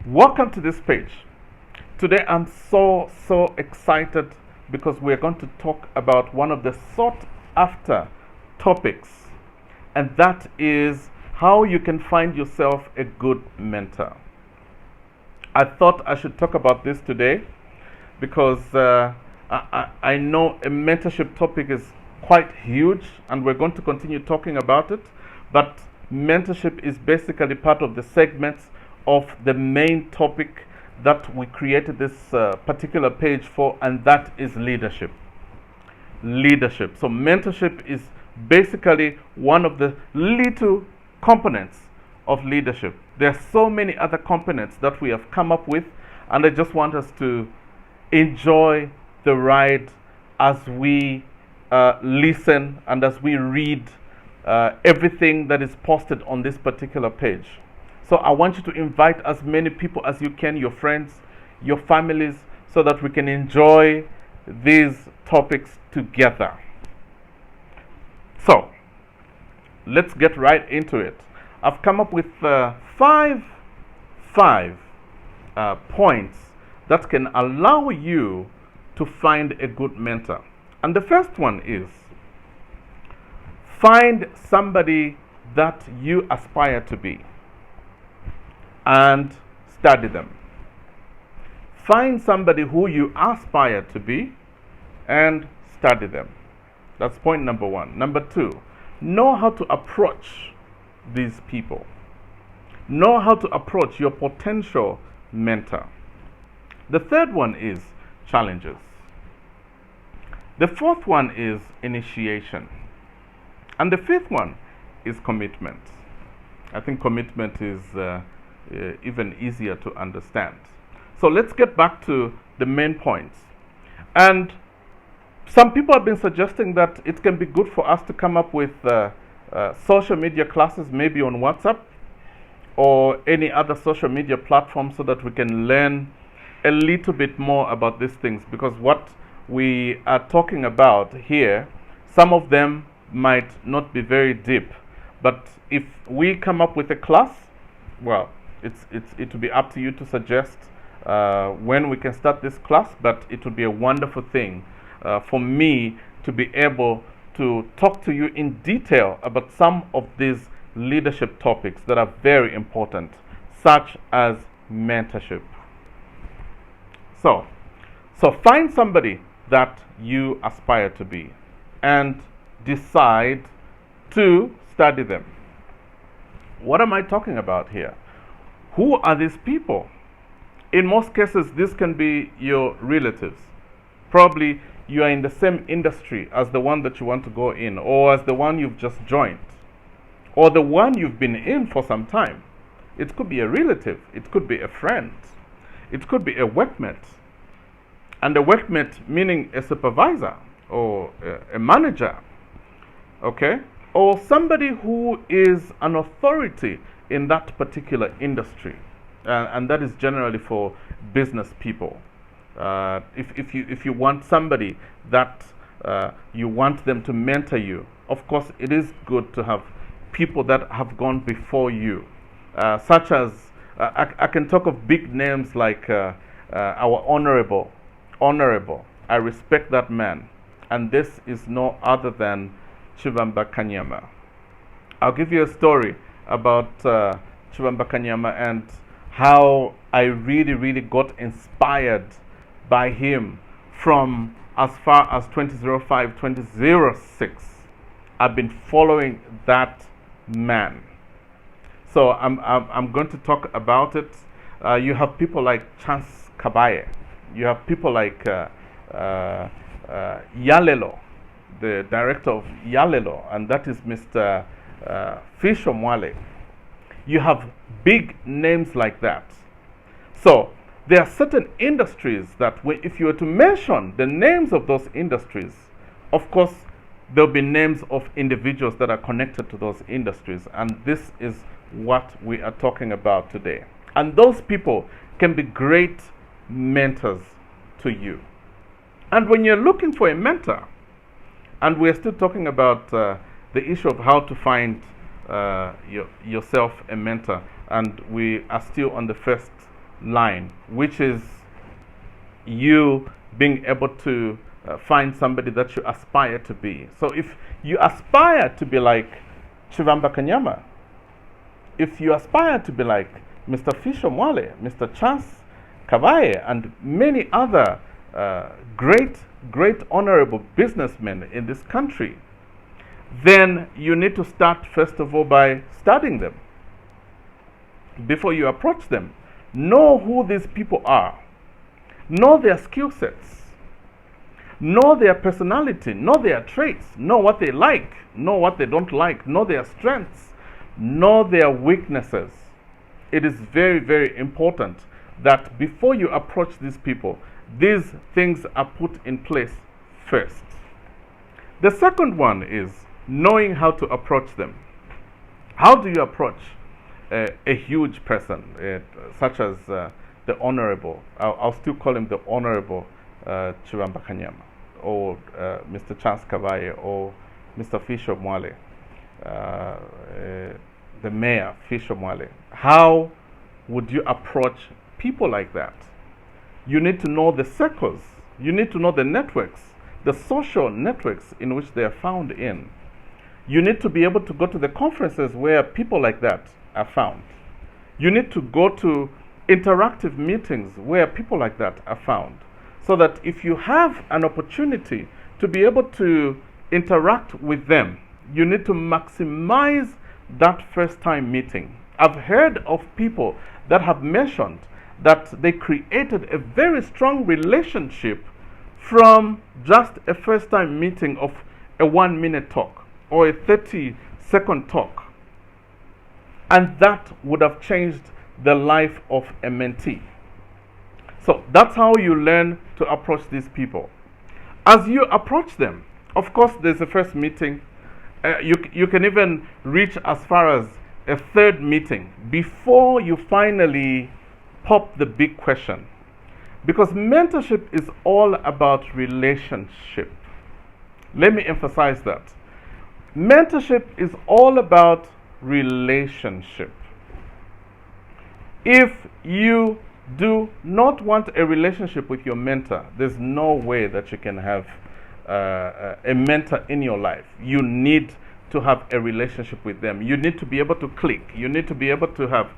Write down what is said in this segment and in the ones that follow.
Welcome to this page. Today I'm so excited because we're going to talk about one of the sought after topics, and that is how you can find yourself a good mentor. I thought I should talk about this today because I know a mentorship topic is quite huge and we're going to continue talking about it, but mentorship is basically part of the segments of the main topic that we created this particular page for, and that is leadership. Leadership. So, mentorship is basically one of the little components of leadership. There are so many other components that we have come up with, and I just want us to enjoy the ride as we listen and as we read everything that is posted on this particular page. So I want you to invite as many people as you can, your friends, your families, so that we can enjoy these topics together. So let's get right into it. I've come up with five points that can allow you to find a good mentor. And the first one is find somebody that you aspire to be and study them. Find somebody who you aspire to be and study them. That's point number one. Number two, know how to approach these people. Know how to approach your potential mentor. The third one is challenges. The fourth one is initiation. And the fifth one is commitment. I think commitment is even easier to understand. So let's get back to the main points. And some people have been suggesting that it can be good for us to come up with social media classes, maybe on WhatsApp or any other social media platform, so that we can learn a little bit more about these things, because what we are talking about here, some of them might not be very deep, but if we come up with a class, well, it will be up to you to suggest when we can start this class, but it would be a wonderful thing for me to be able to talk to you in detail about some of these leadership topics that are very important, such as mentorship. So find somebody that you aspire to be and decide to study them. What am I talking about here? Who are these people? In most cases, this can be your relatives. Probably you are in the same industry as the one that you want to go in, or as the one you've just joined, or the one you've been in for some time. It could be a relative, it could be a friend, it could be a workmate. And a workmate meaning a supervisor or a manager, okay? Or somebody who is an authority in that particular industry, and that is generally for business people. If you want somebody that you want them to mentor you, of course it is good to have people that have gone before you, such as I can talk of big names like our honorable. I respect that man, and this is no other than Chivamba Kanyama. I'll give you a story about Chivamba Kanyama and how I really got inspired by him from as far as 2005, 2006. I've been following that man. So I'm going to talk about it. You have people like Chance Kabaye. You have people like Yalelo, the director of Yalelo, and that is Mr. Fisho Mwale. You have big names like that. So there are certain industries that if you were to mention the names of those industries, of course there'll be names of individuals that are connected to those industries, and this is what we are talking about today. And those people can be great mentors to you. And when you're looking for a mentor, and we're still talking about the issue of how to find yourself a mentor, and we are still on the first line, which is you being able to find somebody that you aspire to be. So if you aspire to be like Chivamba Kanyama, if you aspire to be like Mr. Fisher Mwale, Mr. Chance Kavaye, and many other great honorable businessmen in this country, then you need to start first of all by studying them before you approach them. Know who these people are, know their skill sets, know their personality, know their traits, know what they like, know what they don't like, know their strengths, know their weaknesses. It is very important that before you approach these people, these things are put in place first. The second one is knowing how to approach them. How do you approach a huge person, such as the Honorable, I'll still call him the Honorable Chivamba Kanyama, or Mr. Chance Kavaye, or Mr. Fisher Mwale, the Mayor Fisher Mwale? How would you approach people like that? You need to know the circles, you need to know the networks, the social networks in which they are found in. You need to be able to go to the conferences where people like that are found. You need to go to interactive meetings where people like that are found, so that if you have an opportunity to be able to interact with them, you need to maximize that first time meeting. I've heard of people that have mentioned that they created a very strong relationship from just a first time meeting of a 1-minute talk or a 30-second talk, and that would have changed the life of a mentee. So that's how you learn to approach these people. As you approach them, of course, there's a first meeting. You can even reach as far as a third meeting before you finally pop the big question. Because mentorship is all about relationship. Let me emphasize that. Mentorship is all about relationship. If you do not want a relationship with your mentor, there's no way that you can have a mentor in your life. You need to have a relationship with them. You need to be able to click. You need to be able to have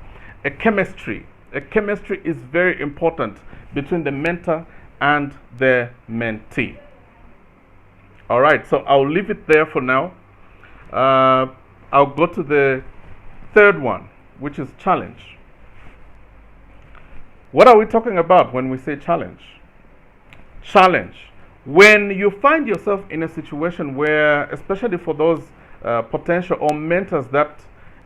a chemistry. A chemistry is very important between the mentor and the mentee. All right, so I'll leave it there for now. I'll go to the third one, which is challenge. What are we talking about when we say challenge? Challenge. When you find yourself in a situation where, especially for those potential or mentors that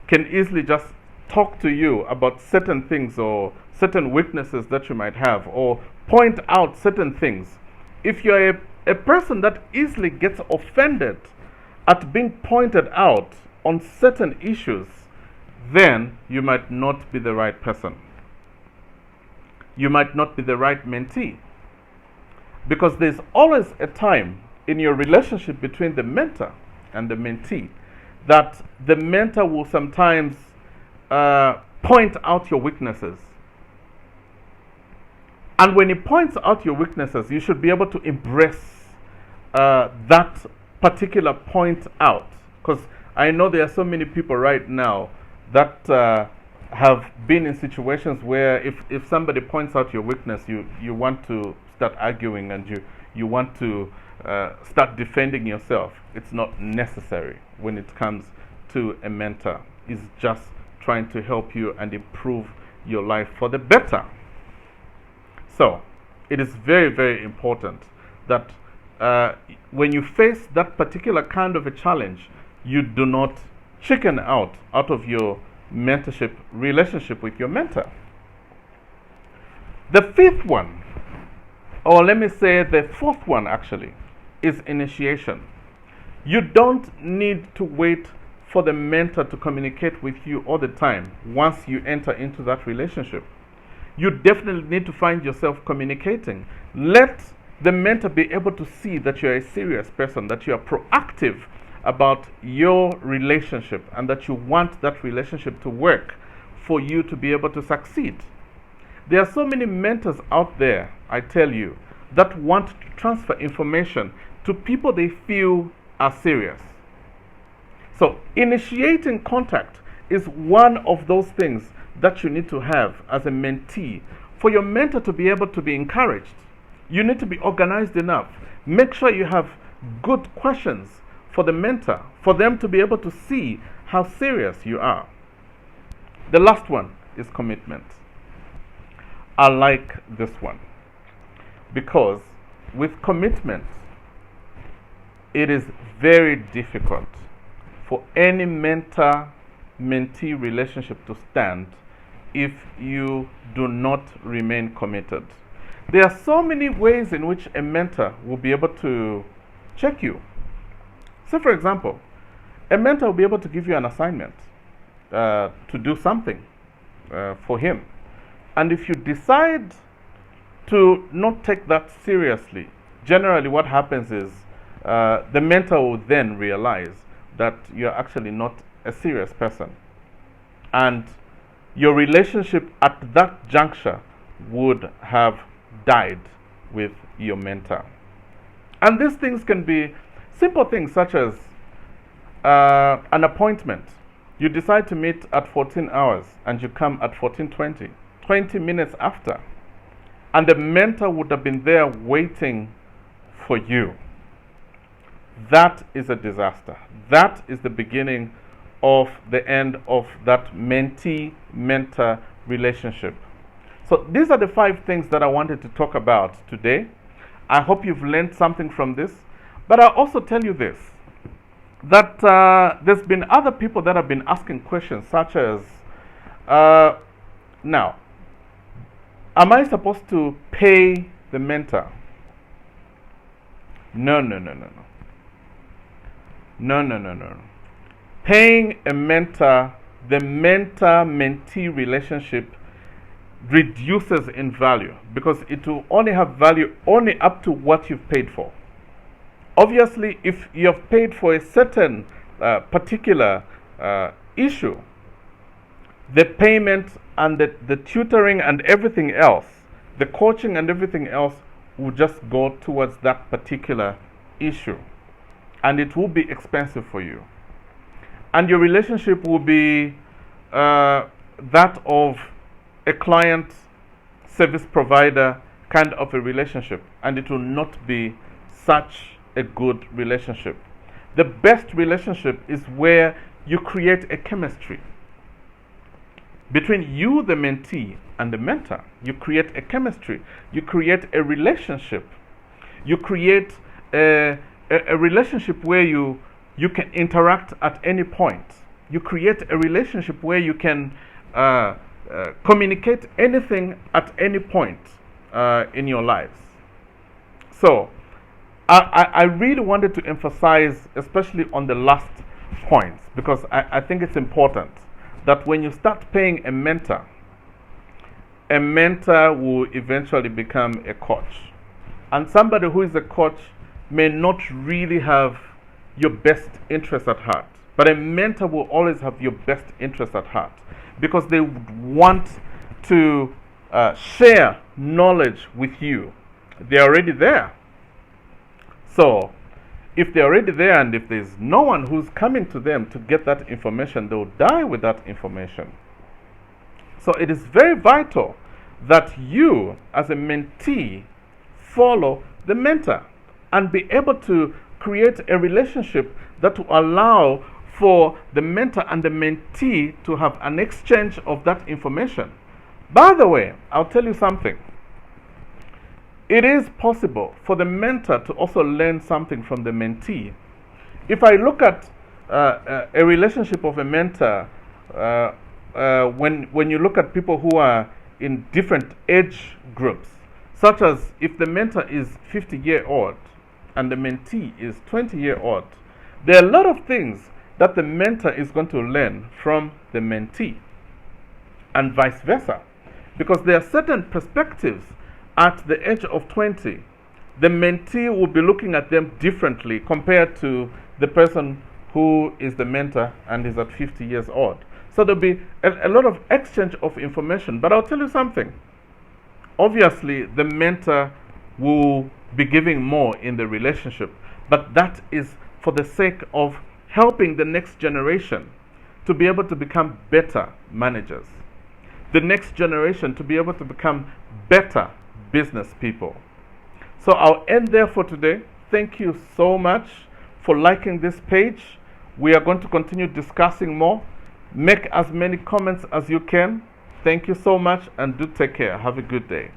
can easily just talk to you about certain things or certain weaknesses that you might have, or point out certain things, if you're a person that easily gets offended at being pointed out on certain issues, then you might not be the right person. You might not be the right mentee. Because there's always a time in your relationship between the mentor and the mentee that the mentor will sometimes point out your weaknesses. And when he points out your weaknesses, you should be able to embrace that particular point out. Because I know there are so many people right now that have been in situations where if somebody points out your weakness, you want to start arguing and you want to start defending yourself. It's not necessary when it comes to a mentor. It's just trying to help you and improve your life for the better. So it is very important that when you face that particular kind of a challenge, you do not chicken out of your mentorship relationship with your mentor. The fifth one, or let me say the fourth one actually, is initiation. You don't need to wait for the mentor to communicate with you all the time once you enter into that relationship. You definitely need to find yourself communicating. Let the mentor be able to see that you're a serious person, that you are proactive about your relationship, and that you want that relationship to work for you to be able to succeed. There are so many mentors out there, I tell you, that want to transfer information to people they feel are serious. So, initiating contact is one of those things that you need to have as a mentee for your mentor to be able to be encouraged. You need to be organized enough. Make sure you have good questions for the mentor, for them to be able to see how serious you are. The last one is commitment. I like this one because with commitment, it is very difficult for any mentor-mentee relationship to stand if you do not remain committed. There are so many ways in which a mentor will be able to check you. So, for example, a mentor will be able to give you an assignment to do something for him. And if you decide to not take that seriously, generally what happens is the mentor will then realize that you're actually not a serious person. And your relationship at that juncture would have died with your mentor. And these things can be simple things such as an appointment. You decide to meet at 14 hours and you come at 14:20, 20 minutes after. And the mentor would have been there waiting for you. That is a disaster. That is the beginning of the end of that mentee-mentor relationship. So these are the 5 things that I wanted to talk about today. I hope you've learned something from this. But I'll also tell you this, that there's been other people that have been asking questions such as, now, am I supposed to pay the mentor? No. Paying a mentor, the mentor-mentee relationship reduces in value because it will only have value only up to what you've paid for. Obviously, if you have paid for a certain particular issue, the payment and the tutoring and everything else, the coaching and everything else will just go towards that particular issue. And it will be expensive for you. And your relationship will be that of a client service provider kind of a relationship. And it will not be such a good relationship. The best relationship is where you create a chemistry between you, the mentee, and the mentor. You create a chemistry. You create a relationship. You create a relationship where you can interact at any point. You create a relationship where you can communicate anything at any point in your lives. So, I really wanted to emphasize, especially on the last points, because I think it's important that when you start paying a mentor will eventually become a coach. And somebody who is a coach may not really have your best interest at heart, but a mentor will always have your best interest at heart because they want to share knowledge with you. They're already there. So, if they're already there and if there's no one who's coming to them to get that information, they'll die with that information. So, it is very vital that you, as a mentee, follow the mentor and be able to create a relationship that will allow for the mentor and the mentee to have an exchange of that information. By the way, I'll tell you something. It is possible for the mentor to also learn something from the mentee. If I look at a relationship of a mentor, when you look at people who are in different age groups, such as if the mentor is 50-year-old and the mentee is 20-year-old, there are a lot of things that the mentor is going to learn from the mentee, and vice versa, because there are certain perspectives at the age of 20. The mentee will be looking at them differently compared to the person who is the mentor and is at 50 years old. So there'll be a lot of exchange of information. But I'll tell you something. Obviously, the mentor will be giving more in the relationship, but that is for the sake of helping the next generation to be able to become better managers, the next generation to be able to become better business people. So I'll end there for today. Thank you so much for liking this page. We are going to continue discussing more. Make as many comments as you can. Thank you so much and do take care. Have a good day.